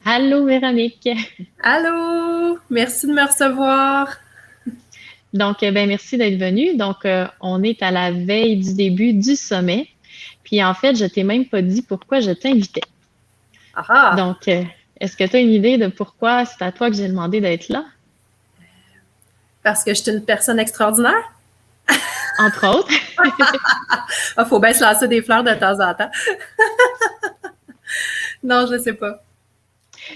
Allô Véronique. Allô, merci de me recevoir. Donc, ben merci d'être venue. Donc, on est à la veille du début du sommet. Puis, en fait, je t'ai même pas dit pourquoi je t'invitais. Ah ah, Donc, est-ce que tu as une idée de pourquoi c'est à toi que j'ai demandé d'être là? parce que je suis une personne extraordinaire. Entre autres. Ah, faut bien se lancer des fleurs de temps en temps. Non, je ne sais pas.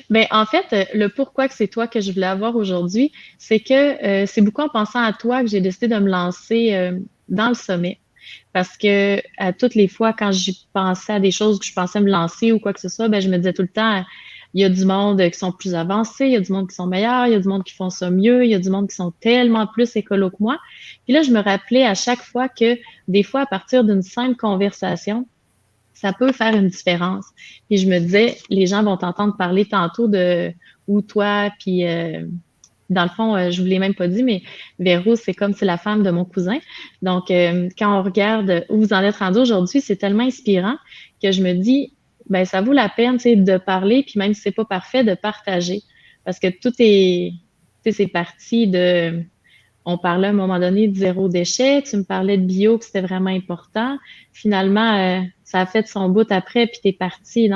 Ben, en fait, le pourquoi que c'est toi que je voulais avoir aujourd'hui, c'est que c'est beaucoup en pensant à toi que j'ai décidé de me lancer dans le sommet. Parce que à toutes les fois, quand j'y pensais à des choses que je pensais me lancer ou quoi que ce soit, ben, je me disais tout le temps, il y a du monde qui sont plus avancés, il y a du monde qui sont meilleurs, il y a du monde qui font ça mieux, il y a du monde qui sont tellement plus écolo que moi. Puis là, je me rappelais à chaque fois que des fois, à partir d'une simple conversation, ça peut faire une différence. Puis je me disais, les gens vont t'entendre parler tantôt de ou toi, puis dans le fond, je vous l'ai même pas dit, mais Véro, c'est la femme de mon cousin. Donc, quand on regarde où vous en êtes rendu aujourd'hui, c'est tellement inspirant que je me dis, ben ça vaut la peine, tu sais, de parler, puis même si c'est pas parfait, de partager, parce que tout est, tu sais, c'est parti de on parlait à un moment donné de zéro déchet, tu me parlais de bio, que c'était vraiment important. Finalement, ça a fait son bout après, puis tu es parti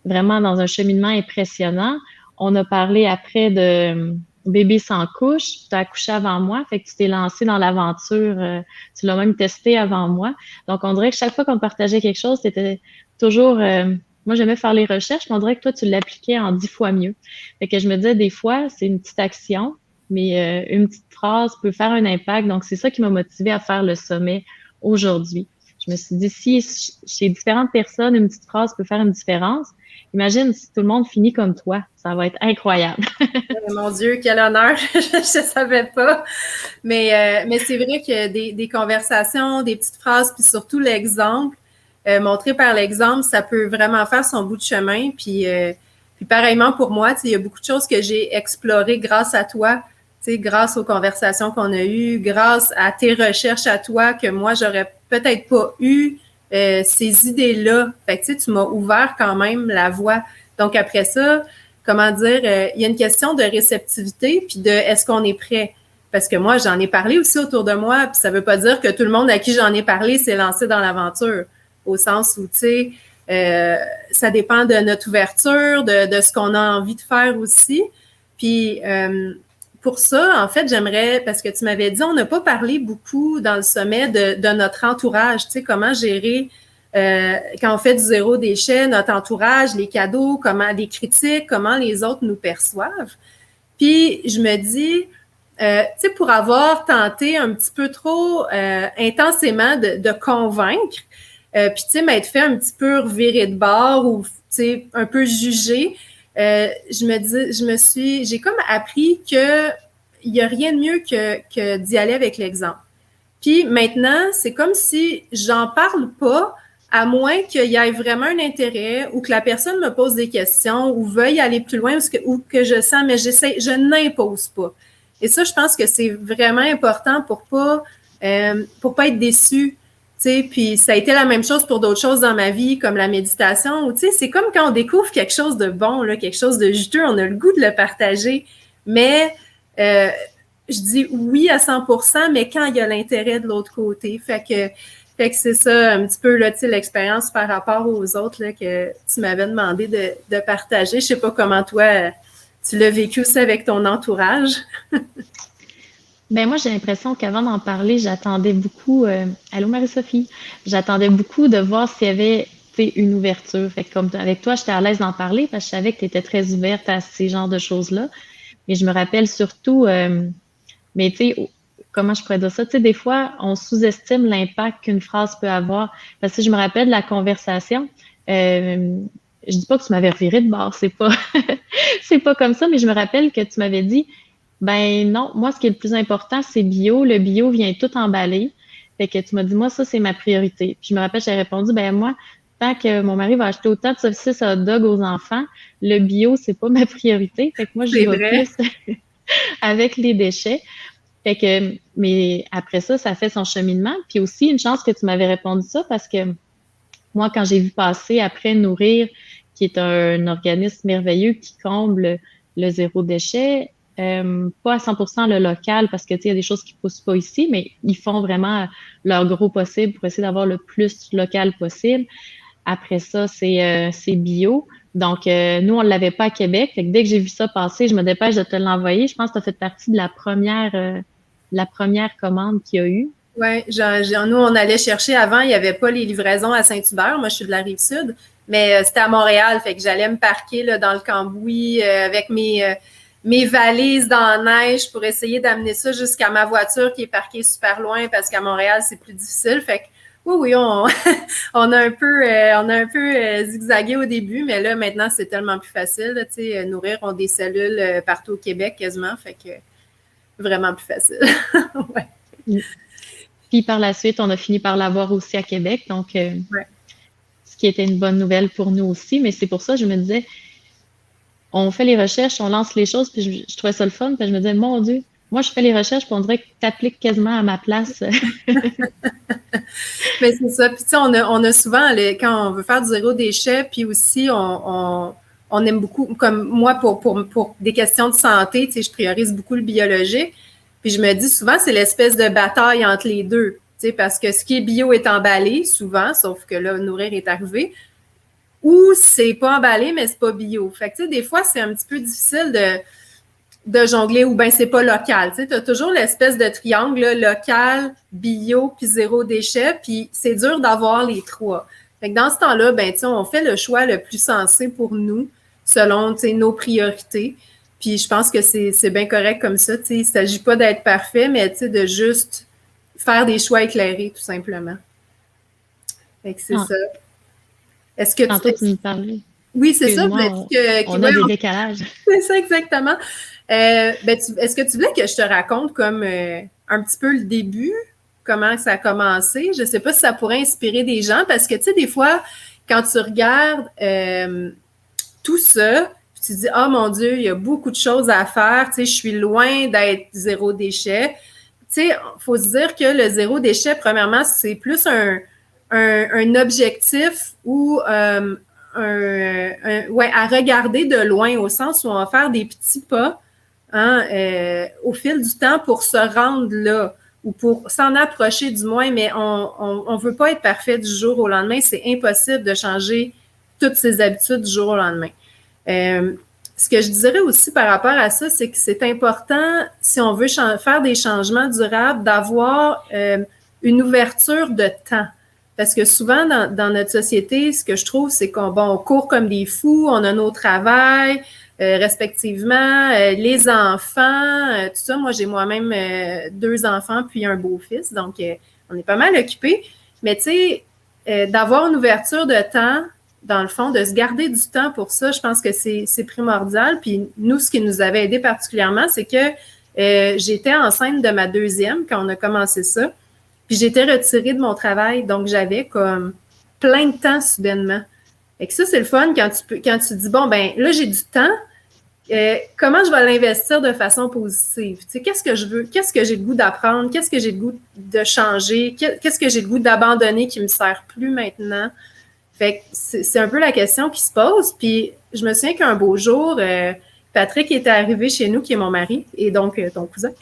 vraiment dans un cheminement impressionnant. On a parlé après de bébé sans couche, tu as accouché avant moi, fait que tu t'es lancé dans l'aventure, tu l'as même testé avant moi. Donc, on dirait que chaque fois qu'on partageait quelque chose, c'était toujours... moi, j'aimais faire les recherches, mais on dirait que toi, tu l'appliquais en 10 fois mieux. Fait que je me disais, des fois, c'est une petite action, mais une petite phrase peut faire un impact. Donc, c'est ça qui m'a motivée à faire le sommet aujourd'hui. Je me suis dit, si chez différentes personnes, une petite phrase peut faire une différence, imagine si tout le monde finit comme toi. Ça va être incroyable. Mon Dieu, quel honneur, je ne savais pas. Mais c'est vrai que des conversations, des petites phrases, puis surtout l'exemple, montrer par l'exemple, ça peut vraiment faire son bout de chemin. Puis pareillement pour moi, il y a beaucoup de choses que j'ai explorées grâce à toi, grâce aux conversations qu'on a eues, grâce à tes recherches à toi, que moi, j'aurais peut-être pas eu ces idées-là. Fait que tu m'as ouvert quand même la voie. Donc après ça, comment dire, il y a une question de réceptivité, puis de est-ce qu'on est prêt? Parce que moi, j'en ai parlé aussi autour de moi, puis ça veut pas dire que tout le monde à qui j'en ai parlé s'est lancé dans l'aventure, au sens où, tu sais, ça dépend de notre ouverture, de ce qu'on a envie de faire aussi. Puis, pour ça, en fait, j'aimerais, parce que tu m'avais dit, on n'a pas parlé beaucoup dans le sommet de notre entourage, tu sais, comment gérer quand on fait du zéro déchet, notre entourage, les cadeaux, comment les critiques, comment les autres nous perçoivent. Puis je me dis, tu sais, pour avoir tenté un petit peu trop intensément de convaincre, puis tu sais, m'être fait un petit peu revirer de bord ou tu sais, un peu juger, j'ai comme appris que il y a rien de mieux que d'y aller avec l'exemple. Puis maintenant, c'est comme si j'en parle pas, à moins qu'il y ait vraiment un intérêt ou que la personne me pose des questions ou veuille aller plus loin ou que je sens, mais je n'impose pas. Et ça, je pense que c'est vraiment important pour pas être déçu. Puis ça a été la même chose pour d'autres choses dans ma vie, comme la méditation. C'est comme quand on découvre quelque chose de bon, là, quelque chose de juteux, on a le goût de le partager. Mais je dis oui à 100%, mais quand il y a l'intérêt de l'autre côté. Fait que c'est ça un petit peu là, l'expérience par rapport aux autres là, que tu m'avais demandé de partager. Je sais pas comment toi, tu l'as vécu aussi avec ton entourage. Ben moi, j'ai l'impression qu'avant d'en parler, j'attendais beaucoup. Allô Marie-Sophie, j'attendais beaucoup de voir s'il y avait une ouverture. Fait que comme avec toi, j'étais à l'aise d'en parler parce que je savais que tu étais très ouverte à ces genres de choses-là. Mais je me rappelle surtout, mais tu sais, comment je pourrais dire ça? Tu sais, des fois, on sous-estime l'impact qu'une phrase peut avoir. Parce que je me rappelle de la conversation. Euh, je dis pas que tu m'avais reviré de bord, c'est pas, c'est pas comme ça, mais je me rappelle que tu m'avais dit, ben non, moi, ce qui est le plus important, c'est bio. Le bio vient tout emballer. Fait que tu m'as dit, moi, ça, c'est ma priorité. Puis je me rappelle, j'ai répondu, ben moi, tant que mon mari va acheter autant de saucisses hot dog aux enfants, le bio, c'est pas ma priorité. Fait que moi, j'y C'est vais vrai. plus avec les déchets. Fait que, mais après ça, ça fait son cheminement. Puis aussi, une chance que tu m'avais répondu ça parce que moi, quand j'ai vu passer après nourrir qui est un organisme merveilleux qui comble le zéro déchet. Pas à 100% le local parce que il y a des choses qui poussent pas ici, mais ils font vraiment leur gros possible pour essayer d'avoir le plus local possible. Après ça, c'est bio. Donc, nous, on l'avait pas à Québec. Fait que dès que j'ai vu ça passer, je me dépêche de te l'envoyer. Je pense que tu as fait partie de la première commande qu'il y a eu. Oui, nous, on allait chercher avant, il n'y avait pas les livraisons à Saint-Hubert. Moi, je suis de la Rive-Sud, mais c'était à Montréal. Fait que j'allais me parquer là, dans le Cambouis avec mes valises dans la neige pour essayer d'amener ça jusqu'à ma voiture qui est parquée super loin parce qu'à Montréal, c'est plus difficile. Fait que oui, on a un peu zigzagué au début, mais là, maintenant, c'est tellement plus facile. Tu sais, Nourrir ont des cellules partout au Québec quasiment, fait que vraiment plus facile. Ouais. Puis par la suite, on a fini par l'avoir aussi à Québec, donc Ouais. ce qui était une bonne nouvelle pour nous aussi. Mais c'est pour ça que je me disais, on fait les recherches, on lance les choses, puis je trouvais ça le fun, puis je me disais, mon Dieu, moi je fais les recherches, puis on dirait que tu appliques quasiment à ma place. Mais c'est ça. Puis tu sais, on a souvent, quand on veut faire du zéro déchet, puis aussi on aime beaucoup, comme moi, pour des questions de santé, tu sais, je priorise beaucoup le biologique. Puis je me dis souvent, c'est l'espèce de bataille entre les deux. Tu sais, parce que ce qui est bio est emballé, souvent, sauf que là, Nourrir est arrivé. Ou c'est pas emballé, mais c'est pas bio. Fait que tu sais, des fois, c'est un petit peu difficile de jongler, ou bien c'est pas local. Tu sais, as toujours l'espèce de triangle là, local, bio, puis zéro déchet, puis c'est dur d'avoir les trois. Fait que dans ce temps-là, ben, tu sais, on fait le choix le plus sensé pour nous, selon, tu sais, nos priorités. Puis je pense que c'est bien correct comme ça. Tu sais, il ne s'agit pas d'être parfait, mais tu sais, de juste faire des choix éclairés, tout simplement. Fait que c'est ça. Est-ce que tu me parlais. Oui, c'est ça. On a des décalages. C'est ça, exactement. Est-ce que tu voulais que je te raconte comme un petit peu le début, comment ça a commencé? Je ne sais pas si ça pourrait inspirer des gens parce que, tu sais, des fois, quand tu regardes tout ça, tu te dis, oh mon Dieu, il y a beaucoup de choses à faire, tu sais, je suis loin d'être zéro déchet. Tu sais, il faut se dire que le zéro déchet, premièrement, c'est plus un objectif ou à regarder de loin, au sens où on va faire des petits pas au fil du temps pour se rendre là ou pour s'en approcher du moins, mais on ne veut pas être parfait du jour au lendemain. C'est impossible de changer toutes ses habitudes du jour au lendemain. Ce que je dirais aussi par rapport à ça, c'est que c'est important, si on veut faire des changements durables, d'avoir une ouverture de temps. Parce que souvent, dans notre société, ce que je trouve, c'est qu'on court comme des fous, on a nos travails, respectivement, les enfants, tout ça. Moi, j'ai moi-même 2 enfants puis un beau-fils, donc on est pas mal occupés. Mais tu sais, d'avoir une ouverture de temps, dans le fond, de se garder du temps pour ça, je pense que c'est primordial. Puis nous, ce qui nous avait aidé particulièrement, c'est que j'étais enceinte de ma 2e quand on a commencé ça. Puis j'étais retirée de mon travail, donc j'avais comme plein de temps soudainement. Et que ça, c'est le fun quand tu dis, bon, ben là, j'ai du temps, comment je vais l'investir de façon positive? Tu sais, qu'est-ce que je veux? Qu'est-ce que j'ai le goût d'apprendre? Qu'est-ce que j'ai le goût de changer? Qu'est-ce que j'ai le goût d'abandonner qui ne me sert plus maintenant? Fait que c'est un peu la question qui se pose. Puis je me souviens qu'un beau jour, Patrick était arrivé chez nous, qui est mon mari, et donc ton cousin.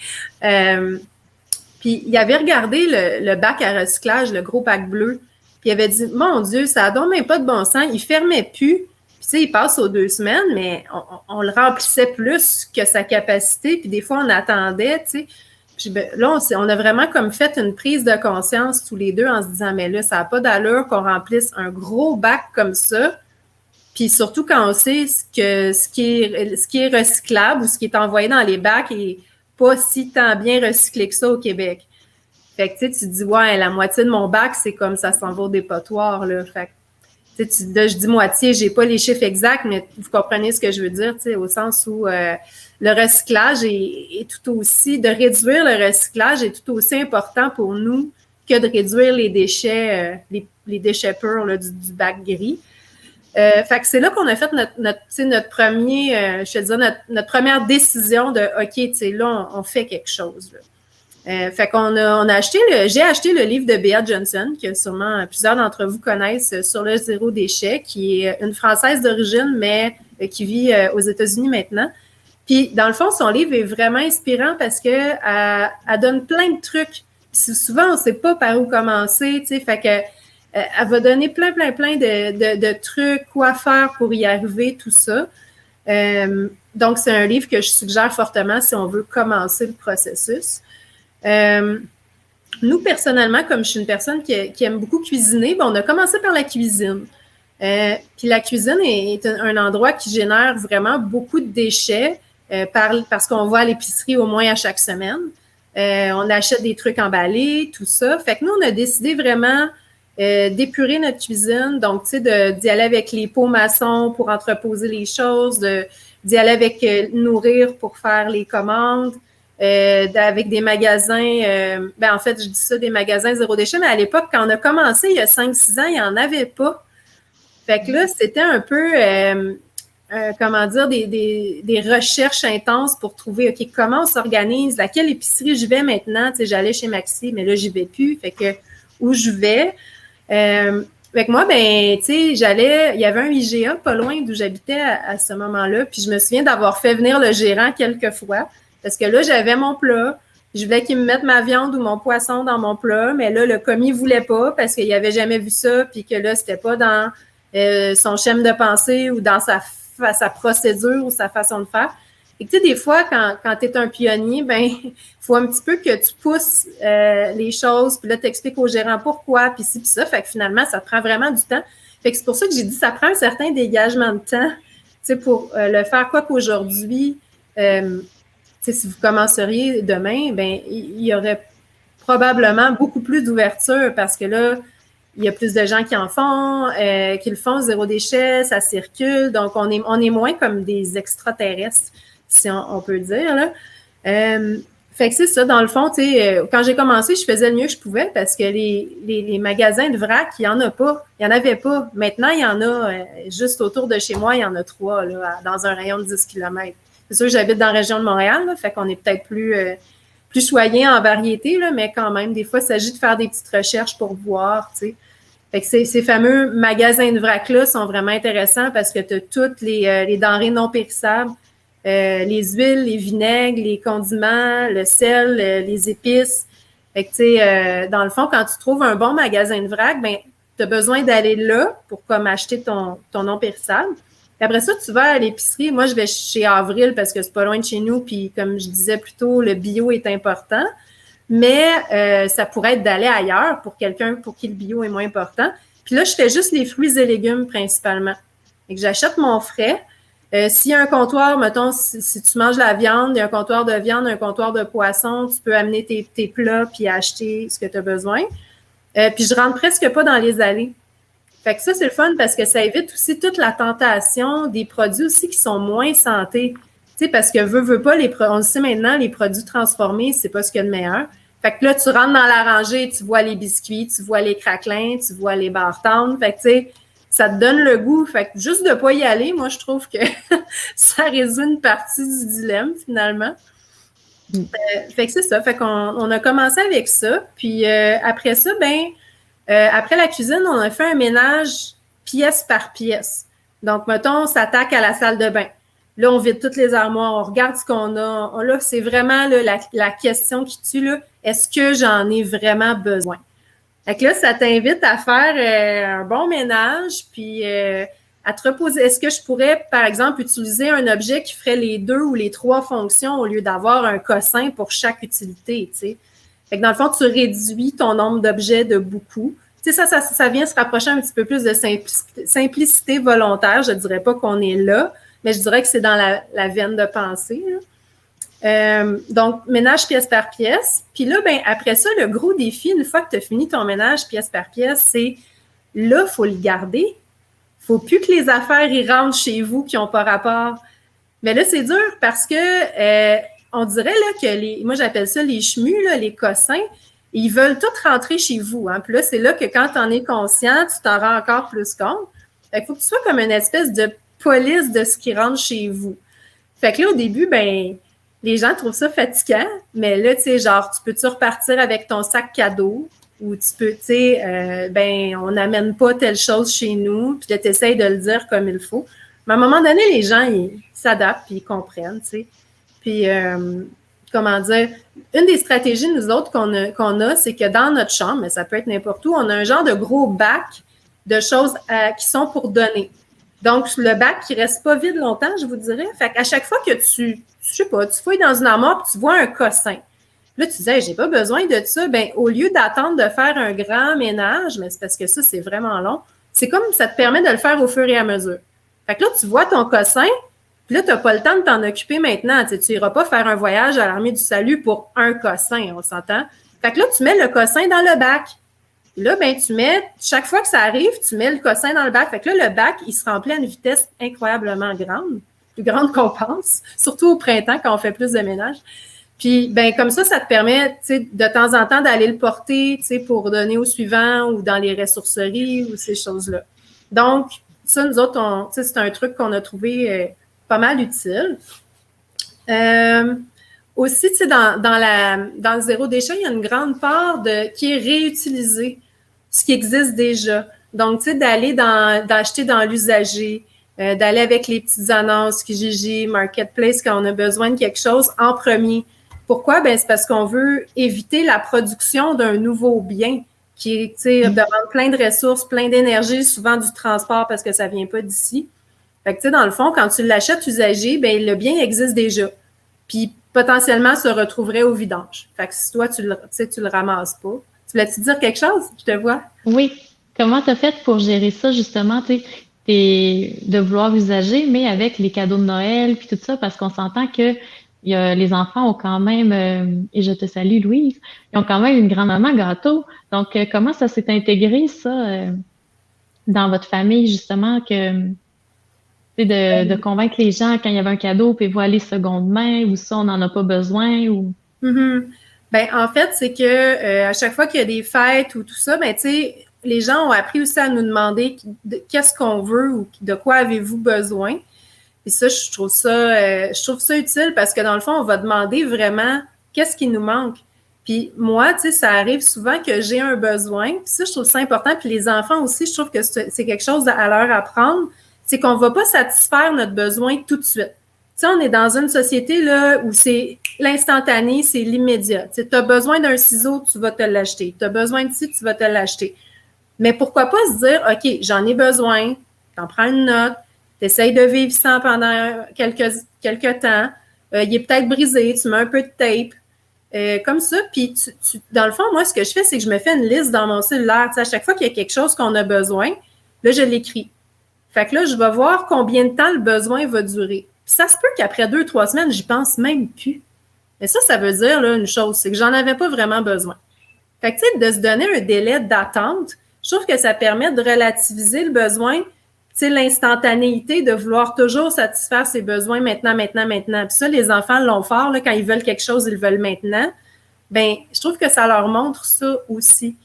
Puis il avait regardé le bac à recyclage, le gros bac bleu, puis il avait dit, mon Dieu, ça n'a donc même pas de bon sens, il ne fermait plus. Puis tu sais, il passe aux 2 semaines, mais on le remplissait plus que sa capacité, puis des fois, on attendait, tu sais. Puis là, on a vraiment comme fait une prise de conscience tous les deux en se disant, mais là, ça n'a pas d'allure qu'on remplisse un gros bac comme ça. Puis surtout quand on sait ce qui est recyclable ou ce qui est envoyé dans les bacs est pas si tant bien recyclé que ça au Québec. Fait que tu sais, tu te dis, ouais, la moitié de mon bac, c'est comme ça s'en va au dépotoir, là. Fait que, tu sais, je dis moitié, j'ai pas les chiffres exacts, mais vous comprenez ce que je veux dire, tu sais, au sens où le recyclage est tout aussi, de réduire le recyclage est tout aussi important pour nous que de réduire les déchets, les déchets purs là, du bac gris. Fait que c'est là qu'on a fait notre premier, notre première décision de OK, tu sais, là, on fait quelque chose. Là. Fait on a acheté j'ai acheté le livre de Bea Johnson, que sûrement plusieurs d'entre vous connaissent, sur le zéro déchet, qui est une Française d'origine, mais qui vit aux États-Unis maintenant. Puis, dans le fond, son livre est vraiment inspirant parce que elle donne plein de trucs. Puis souvent, on ne sait pas par où commencer, tu sais, fait que elle va donner plein de trucs, quoi faire pour y arriver, tout ça. Donc, c'est un livre que je suggère fortement si on veut commencer le processus. Nous, personnellement, comme je suis une personne qui aime beaucoup cuisiner, on a commencé par la cuisine. Puis la cuisine est un endroit qui génère vraiment beaucoup de déchets parce qu'on va à l'épicerie au moins à chaque semaine. On achète des trucs emballés, tout ça. Fait que nous, on a décidé vraiment d'épurer notre cuisine. Donc, tu sais, d'y aller avec les pots maçons pour entreposer les choses, d'y aller avec nourrir pour faire les commandes. Avec des magasins, en fait, je dis ça, des magasins zéro déchet, mais à l'époque, quand on a commencé, il y a 5-6 ans, il n'y en avait pas. Fait que là, c'était un peu, comment dire, des recherches intenses pour trouver, OK, comment on s'organise, à quelle épicerie je vais maintenant? Tu sais, j'allais chez Maxi, mais là, j'y vais plus. Fait que, où je vais? Fait que moi, tu sais, il y avait un IGA pas loin d'où j'habitais à ce moment-là, puis je me souviens d'avoir fait venir le gérant quelques fois. Parce que là, j'avais mon plat. Je voulais qu'il me mette ma viande ou mon poisson dans mon plat, mais là, le commis ne voulait pas parce qu'il n'avait jamais vu ça, puis que là, c'était pas dans son schéma de pensée ou dans sa procédure ou sa façon de faire. Et tu sais, des fois, quand tu es un pionnier, il faut un petit peu que tu pousses les choses, puis là, tu expliques au gérant pourquoi, puis ci, puis ça. Fait que finalement, ça te prend vraiment du temps. Fait que c'est pour ça que j'ai dit ça prend un certain dégagement de temps, tu sais, pour le faire. Quoi qu'aujourd'hui, si vous commenceriez demain, il y aurait probablement beaucoup plus d'ouverture parce que là, il y a plus de gens qui en font, qui le font zéro déchet, ça circule. Donc, on est moins comme des extraterrestres, si on peut dire, là. Fait que c'est ça, dans le fond, tu sais, quand j'ai commencé, je faisais le mieux que je pouvais parce que les magasins de vrac, il n'y en a pas. Il n'y en avait pas. Maintenant, il y en a juste autour de chez moi, il y en a 3 là, dans un rayon de 10 km. C'est sûr que j'habite dans la région de Montréal, là, fait qu'on est peut-être plus choyé en variété, là, mais quand même, des fois, il s'agit de faire des petites recherches pour voir, tu sais. Fait que ces fameux magasins de vrac-là sont vraiment intéressants parce que tu as toutes les denrées non périssables, les huiles, les vinaigres, les condiments, le sel, les épices. Fait que, tu sais, dans le fond, quand tu trouves un bon magasin de vrac, tu as besoin d'aller là pour comme acheter ton non périssable. Puis après ça, tu vas à l'épicerie. Moi, je vais chez Avril parce que c'est pas loin de chez nous. Puis comme je disais plus tôt, le bio est important. Mais ça pourrait être d'aller ailleurs pour quelqu'un pour qui le bio est moins important. Puis là, je fais juste les fruits et légumes principalement. Et que j'achète mon frais. S'il y a un comptoir, mettons, si tu manges la viande, il y a un comptoir de viande, un comptoir de poisson, tu peux amener tes plats puis acheter ce que tu as besoin. Puis je rentre presque pas dans les allées. Fait que ça, c'est le fun parce que ça évite aussi toute la tentation des produits aussi qui sont moins santé. Tu sais, parce que veut pas, on le sait maintenant, les produits transformés, c'est pas ce qu'il y a de meilleur. Fait que là, tu rentres dans la rangée, tu vois les biscuits, tu vois les craquelins, tu vois les bar-tendres. Fait que, tu sais, ça te donne le goût. Fait que juste de pas y aller, moi, je trouve que ça résout une partie du dilemme, finalement. Fait que c'est ça. Fait qu'on a commencé avec ça. Puis après ça, après la cuisine, on a fait un ménage pièce par pièce. Donc, mettons, on s'attaque à la salle de bain. Là, on vide toutes les armoires, on regarde ce qu'on a. Là, c'est vraiment là, la question qui tue, là. Est-ce que j'en ai vraiment besoin? Fait que là, ça t'invite à faire un bon ménage, puis à te reposer. Est-ce que je pourrais, par exemple, utiliser un objet qui ferait les 2 ou les 3 fonctions au lieu d'avoir un cossin pour chaque utilité, tu sais? Fait que dans le fond, tu réduis ton nombre d'objets de beaucoup. Tu sais, ça vient se rapprocher un petit peu plus de simplicité volontaire. Je ne dirais pas qu'on est là, mais je dirais que c'est dans la veine de pensée. Donc, ménage pièce par pièce. Puis là, après ça, le gros défi, une fois que tu as fini ton ménage pièce par pièce, c'est là, il faut le garder. Il ne faut plus que les affaires y rentrent chez vous qui n'ont pas rapport. Mais là, c'est dur parce que on dirait là, que moi, j'appelle ça les chemus, là, les cossins, ils veulent tous rentrer chez vous. Hein. Puis là, c'est là que quand tu en es conscient, tu t'en rends encore plus compte. Fait qu'il faut que tu sois comme une espèce de police de ce qui rentre chez vous. Fait que là, au début, les gens trouvent ça fatigant, mais là, tu sais, genre, tu peux-tu repartir avec ton sac cadeau ou tu peux, tu sais, on n'amène pas telle chose chez nous, puis là, tu essaies de le dire comme il faut. Mais à un moment donné, les gens, ils s'adaptent puis ils comprennent, tu sais. Puis, comment dire, une des stratégies, nous autres, qu'on a, c'est que dans notre chambre, mais ça peut être n'importe où, on a un genre de gros bac de choses qui sont pour donner. Donc, le bac qui reste pas vide longtemps, je vous dirais. Fait qu'à chaque fois que je sais pas, tu fouilles dans une armoire puis tu vois un cossin. Là, tu disais, j'ai pas besoin de ça. Ben, au lieu d'attendre de faire un grand ménage, mais c'est parce que ça, c'est vraiment long, c'est comme ça te permet de le faire au fur et à mesure. Fait que là, tu vois ton cossin, puis là, tu n'as pas le temps de t'en occuper maintenant. Tu n'iras pas faire un voyage à l'Armée du Salut pour un cossin, on s'entend. Fait que là, tu mets le cossin dans le bac. Et là, ben, chaque fois que ça arrive, tu mets le cossin dans le bac. Fait que là, le bac, il se remplit à une vitesse incroyablement grande, plus grande qu'on pense, surtout au printemps quand on fait plus de ménage. Puis, ben, comme ça te permet, tu sais, de temps en temps d'aller le porter, tu sais, pour donner au suivant ou dans les ressourceries ou ces choses-là. Donc, ça, nous autres, tu sais, c'est un truc qu'on a trouvé pas mal utile. Aussi, tu sais, dans le zéro déchet, il y a une grande part qui est réutilisée, ce qui existe déjà. Donc, tu sais, d'acheter dans l'usager, d'aller avec les petites annonces, Kijiji, Marketplace, quand on a besoin de quelque chose en premier. Pourquoi? Ben, c'est parce qu'on veut éviter la production d'un nouveau bien qui est, tu sais, demande plein de ressources, plein d'énergie, souvent du transport parce que ça vient pas d'ici. Fait que, tu sais, dans le fond, quand tu l'achètes usagé, ben, le bien existe déjà. Puis, potentiellement, se retrouverait au vidange. Fait que si toi, tu le ramasses pas. Tu voulais-tu dire quelque chose? Je te vois. Oui. Comment tu as fait pour gérer ça, justement, de vouloir usager, mais avec les cadeaux de Noël puis tout ça, parce qu'on s'entend que les enfants ont quand même, et je te salue, Louise, ils ont quand même une grand-maman gâteau. Donc, comment ça s'est intégré, ça, dans votre famille, justement, de convaincre les gens quand il y avait un cadeau, puis voilà les secondes mains, ou ça, on n'en a pas besoin, ou... Mm-hmm. Ben, en fait, c'est que à chaque fois qu'il y a des fêtes ou tout ça, ben, tu sais, les gens ont appris aussi à nous demander qu'est-ce qu'on veut ou de quoi avez-vous besoin. Et ça, je trouve ça utile parce que dans le fond, on va demander vraiment qu'est-ce qui nous manque. Puis moi, tu sais, ça arrive souvent que j'ai un besoin. Puis ça, je trouve ça important. Puis les enfants aussi, je trouve que c'est quelque chose à leur apprendre. C'est qu'on ne va pas satisfaire notre besoin tout de suite. Tu sais, on est dans une société là où c'est l'instantané, c'est l'immédiat. Tu sais, as besoin d'un ciseau, tu vas te l'acheter. Tu as besoin de ci, tu vas te l'acheter. Mais pourquoi pas se dire, OK, j'en ai besoin, t'en prends une note, t'essayes de vivre sans pendant quelques temps, il est peut-être brisé, tu mets un peu de tape, comme ça. Puis, dans le fond, moi, ce que je fais, c'est que je me fais une liste dans mon cellulaire. Tu sais, à chaque fois qu'il y a quelque chose qu'on a besoin, là, je l'écris. Fait que là, je vais voir combien de temps le besoin va durer. Puis ça se peut qu'après 2-3 semaines, j'y pense même plus. Mais ça veut dire là, une chose, c'est que j'en avais pas vraiment besoin. Fait que, tu sais, de se donner un délai d'attente, je trouve que ça permet de relativiser le besoin, tu sais, l'instantanéité de vouloir toujours satisfaire ses besoins maintenant. Puis ça, les enfants l'ont fort, là, quand ils veulent quelque chose, ils le veulent maintenant. Ben, je trouve que ça leur montre ça aussi.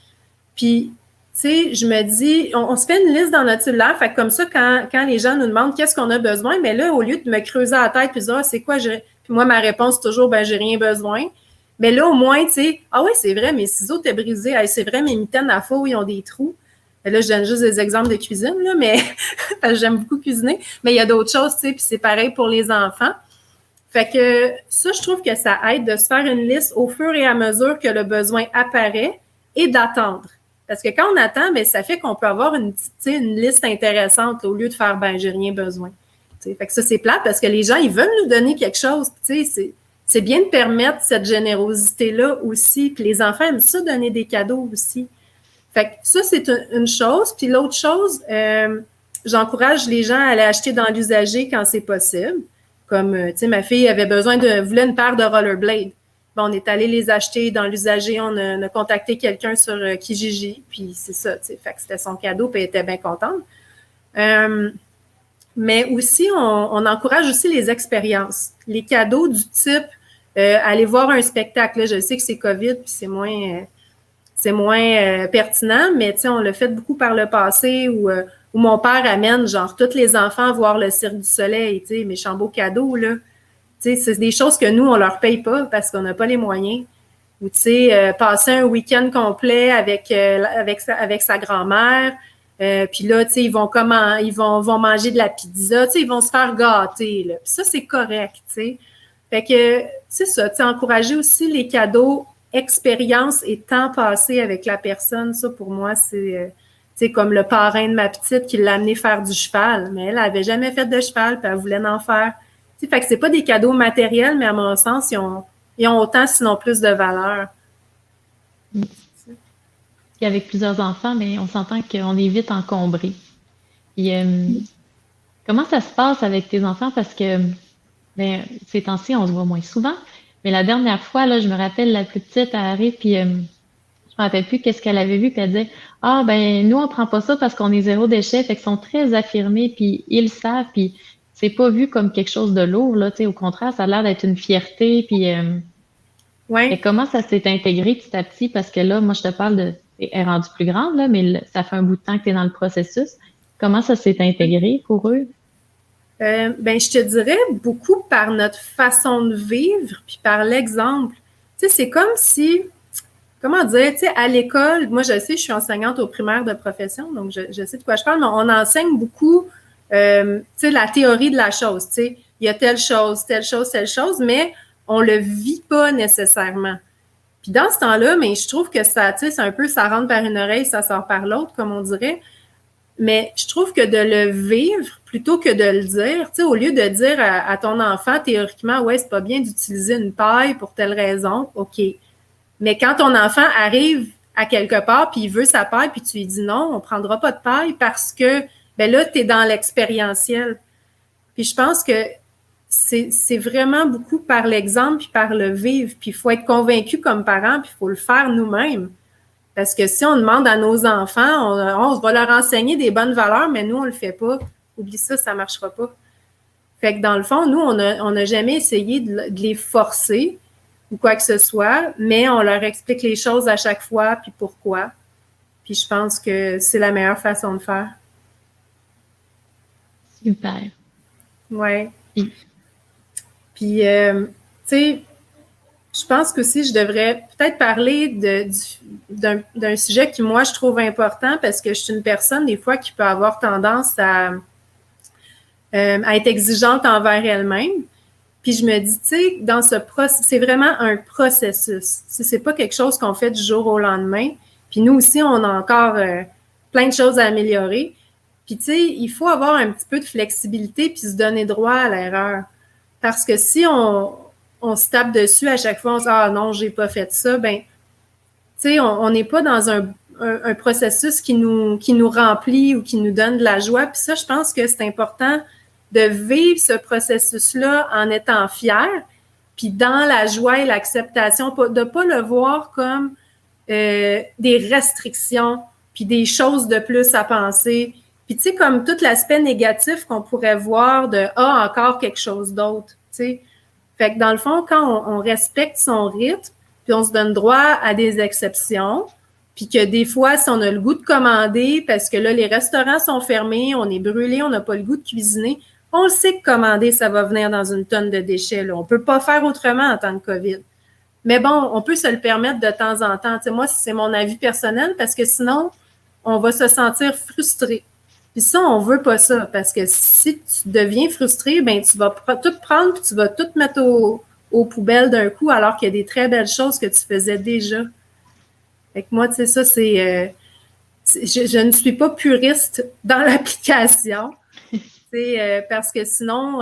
Puis, tu sais, je me dis, on se fait une liste dans notre cellulaire, fait que comme ça, quand les gens nous demandent qu'est-ce qu'on a besoin, mais là, au lieu de me creuser la tête puis de dire, c'est quoi, puis moi, ma réponse, c'est toujours, ben, j'ai rien besoin. Mais là, au moins, tu sais, ah oui, c'est vrai, mes ciseaux étaient brisés. Hey, c'est vrai, mes mitaines à faux, ils ont des trous. Et là, je donne juste des exemples de cuisine, là, mais parce que j'aime beaucoup cuisiner. Mais il y a d'autres choses, tu sais, puis c'est pareil pour les enfants. Fait que ça, je trouve que ça aide de se faire une liste au fur et à mesure que le besoin apparaît et d'attendre. Parce que quand on attend, bien, ça fait qu'on peut avoir une liste intéressante au lieu de faire, ben, j'ai rien besoin. T'sais, fait que ça, c'est plate parce que les gens, ils veulent nous donner quelque chose. Tu sais, c'est bien de permettre cette générosité-là aussi. Puis les enfants aiment ça, donner des cadeaux aussi. Fait que ça, c'est une chose. Puis l'autre chose, j'encourage les gens à aller acheter dans l'usager quand c'est possible. Comme, tu sais, ma fille voulait une paire de rollerblades. Bon, on est allé les acheter dans l'usager. On a contacté quelqu'un sur Kijiji. Puis c'est ça, tu sais. Fait que c'était son cadeau. Puis elle était bien contente. Mais aussi, on encourage aussi les expériences. Les cadeaux du type aller voir un spectacle. Là, je sais que c'est COVID, puis c'est moins pertinent, mais tu sais, on l'a fait beaucoup par le passé où mon père amène genre tous les enfants voir le Cirque du Soleil, tu sais, mes beaux cadeaux, là. Tu sais, c'est des choses que nous, on leur paye pas parce qu'on n'a pas les moyens. Ou, tu sais, passer un week-end complet avec sa grand-mère. Puis là, tu sais, ils vont manger de la pizza. Tu sais, ils vont se faire gâter, là. Puis ça, c'est correct, tu sais. Fait que, c'est ça, tu sais, encourager aussi les cadeaux, expérience et temps passé avec la personne. Ça, pour moi, c'est, tu sais, comme le parrain de ma petite qui l'a amené faire du cheval. Mais elle avait jamais fait de cheval, puis elle voulait en faire. Tu sais, fait que c'est pas des cadeaux matériels, mais à mon sens, ils ont autant, sinon plus de valeur. Puis avec plusieurs enfants, mais on s'entend qu'on est vite encombré. Puis, comment ça se passe avec tes enfants? Parce que ben, ces temps-ci, on se voit moins souvent. Mais la dernière fois, là, je me rappelle, la plus petite, elle arrive, puis je me rappelle plus qu'est-ce qu'elle avait vu, puis elle disait, ah, ben, nous, on prend pas ça parce qu'on est zéro déchet, fait qu'ils sont très affirmés, puis ils le savent, puis c'est pas vu comme quelque chose de lourd, là, tu sais, au contraire, ça a l'air d'être une fierté, puis et Ouais. comment ça s'est intégré petit à petit? Parce que là, moi, je te parle de, elle est rendue plus grande, là, mais ça fait un bout de temps que tu es dans le processus. Comment ça s'est intégré pour eux? Ben, je te dirais beaucoup par notre façon de vivre, puis par l'exemple. Tu sais, c'est comme si, comment dire, tu sais, à l'école, moi, je sais, je suis enseignante au primaire de profession, donc je sais de quoi je parle, mais on enseigne beaucoup, tu sais, la théorie de la chose, tu sais. Il y a telle chose, telle chose, telle chose, mais on le vit pas nécessairement. Puis dans ce temps-là, mais je trouve que ça, tu sais, c'est un peu, ça rentre par une oreille, ça sort par l'autre, comme on dirait. Mais je trouve que de le vivre plutôt que de le dire, tu sais, au lieu de dire à ton enfant, théoriquement, ouais, c'est pas bien d'utiliser une paille pour telle raison, OK. Mais quand ton enfant arrive à quelque part puis il veut sa paille puis tu lui dis non, on prendra pas de paille parce que, ben là, tu es dans l'expérientiel. Puis je pense que c'est vraiment beaucoup par l'exemple puis par le vivre. Puis il faut être convaincu comme parent puis il faut le faire nous-mêmes. Parce que si on demande à nos enfants, on va leur enseigner des bonnes valeurs, mais nous, on le fait pas. Oublie ça, ça marchera pas. Fait que dans le fond, nous, on n'a jamais essayé de les forcer ou quoi que ce soit, mais on leur explique les choses à chaque fois, puis pourquoi. Puis je pense que c'est la meilleure façon de faire. Super. Ouais. Puis, Puis, tu sais, je pense qu'aussi, je devrais peut-être parler d'un sujet qui, moi, je trouve important parce que je suis une personne, des fois, qui peut avoir tendance à être exigeante envers elle-même. Puis je me dis, tu sais, dans ce processus, c'est vraiment un processus. C'est pas quelque chose qu'on fait du jour au lendemain. Puis nous aussi, on a encore plein de choses à améliorer. Puis tu sais, il faut avoir un petit peu de flexibilité puis se donner droit à l'erreur. Parce que si on se tape dessus à chaque fois, on se dit, ah non, j'ai pas fait ça, ben, tu sais, on n'est pas dans un processus qui nous remplit ou qui nous donne de la joie. Puis ça, je pense que c'est important de vivre ce processus-là en étant fier, puis dans la joie et l'acceptation, de ne pas le voir comme des restrictions, puis des choses de plus à penser. Puis tu sais, comme tout l'aspect négatif qu'on pourrait voir de « Ah, encore quelque chose d'autre », tu sais. Fait que dans le fond, quand on respecte son rythme, puis on se donne droit à des exceptions, puis que des fois, si on a le goût de commander, parce que là, les restaurants sont fermés, on est brûlé, on n'a pas le goût de cuisiner, on le sait que commander, ça va venir dans une tonne de déchets. Là. On ne peut pas faire autrement en temps de COVID. Mais bon, on peut se le permettre de temps en temps. Tu sais, moi, c'est mon avis personnel parce que sinon, on va se sentir frustré. Puis ça, on veut pas ça parce que si tu deviens frustré, ben tu vas tout prendre puis tu vas tout mettre aux poubelles d'un coup alors qu'il y a des très belles choses que tu faisais déjà. Fait que moi, tu sais, ça, je ne suis pas puriste dans l'application. Parce que sinon,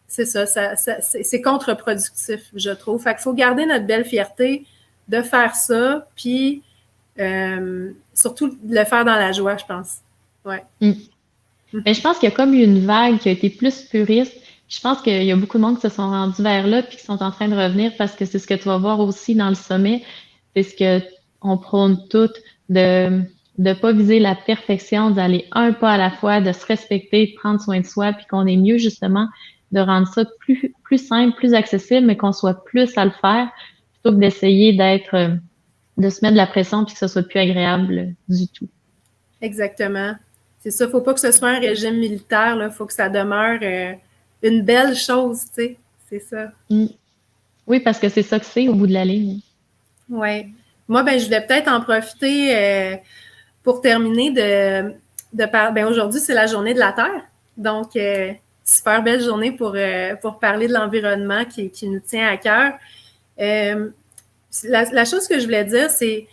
c'est ça c'est contre-productif, je trouve. Fait qu'il faut garder notre belle fierté de faire ça, puis surtout de le faire dans la joie, je pense. Ouais. Mais je pense qu'il y a comme eu une vague qui a été plus puriste. Je pense qu'il y a beaucoup de monde qui se sont rendus vers là puis qui sont en train de revenir parce que c'est ce que tu vas voir aussi dans le sommet. C'est ce que on prône toutes de ne pas viser la perfection, d'aller un pas à la fois, de se respecter, de prendre soin de soi, puis qu'on est mieux justement de rendre ça plus simple, plus accessible, mais qu'on soit plus à le faire plutôt que d'essayer de se mettre de la pression puis que ce soit plus agréable du tout. Exactement. C'est ça, faut pas que ce soit un régime militaire, là. Faut que ça demeure une belle chose, tu sais. c'est ça. Mm. Oui, parce que c'est ça que c'est au bout de la ligne. Oui. Moi, ben, je voulais peut-être en profiter pour terminer de parler. Ben, aujourd'hui, c'est la journée de la Terre. Donc, super belle journée pour parler de l'environnement qui nous tient à cœur. La chose que je voulais dire, c'est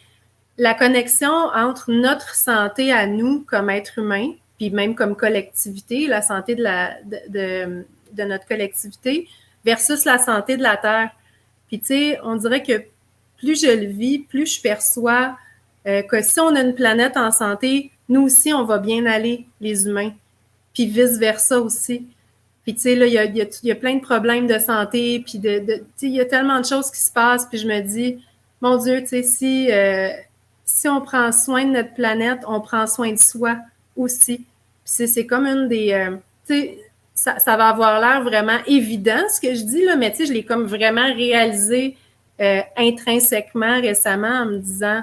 la connexion entre notre santé à nous comme être humain, puis même comme collectivité, la santé de notre collectivité, versus la santé de la Terre. Puis, tu sais, on dirait que plus je le vis, plus je perçois que si on a une planète en santé, nous aussi, on va bien aller, les humains. Puis vice-versa aussi. Puis, tu sais, là, il y a plein de problèmes de santé, puis tu sais, il y a tellement de choses qui se passent, puis je me dis, mon Dieu, tu sais, si on prend soin de notre planète, on prend soin de soi aussi. Puis c'est comme une des... tu sais, ça va avoir l'air vraiment évident, ce que je dis, là, mais tu sais, je l'ai comme vraiment réalisé intrinsèquement récemment en me disant,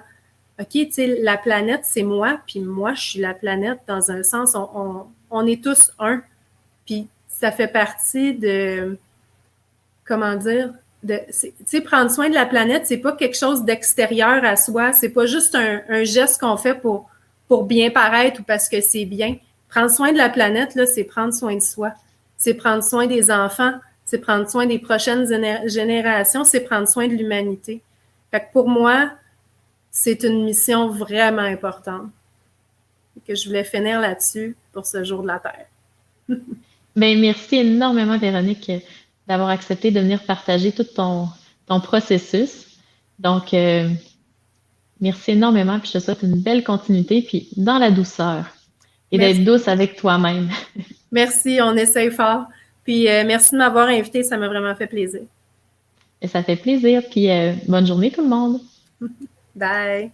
OK, tu sais, la planète, c'est moi, puis moi, je suis la planète dans un sens, on est tous un. Puis ça fait partie de, comment dire, tu sais, prendre soin de la planète, c'est pas quelque chose d'extérieur à soi, c'est pas juste un geste qu'on fait pour bien paraître ou parce que c'est bien. Prendre soin de la planète, là, c'est prendre soin de soi. C'est prendre soin des enfants, c'est prendre soin des prochaines générations, c'est prendre soin de l'humanité. Fait que pour moi, c'est une mission vraiment importante. Et que je voulais finir là-dessus pour ce jour de la Terre. Ben, merci énormément, Véronique, d'avoir accepté de venir partager tout ton processus. Donc, merci énormément, puis je te souhaite une belle continuité, puis dans la douceur, et Merci. d'être douce avec toi-même. Merci, on essaye fort. Puis merci de m'avoir invité, ça m'a vraiment fait plaisir. Et ça fait plaisir, puis bonne journée tout le monde. Bye.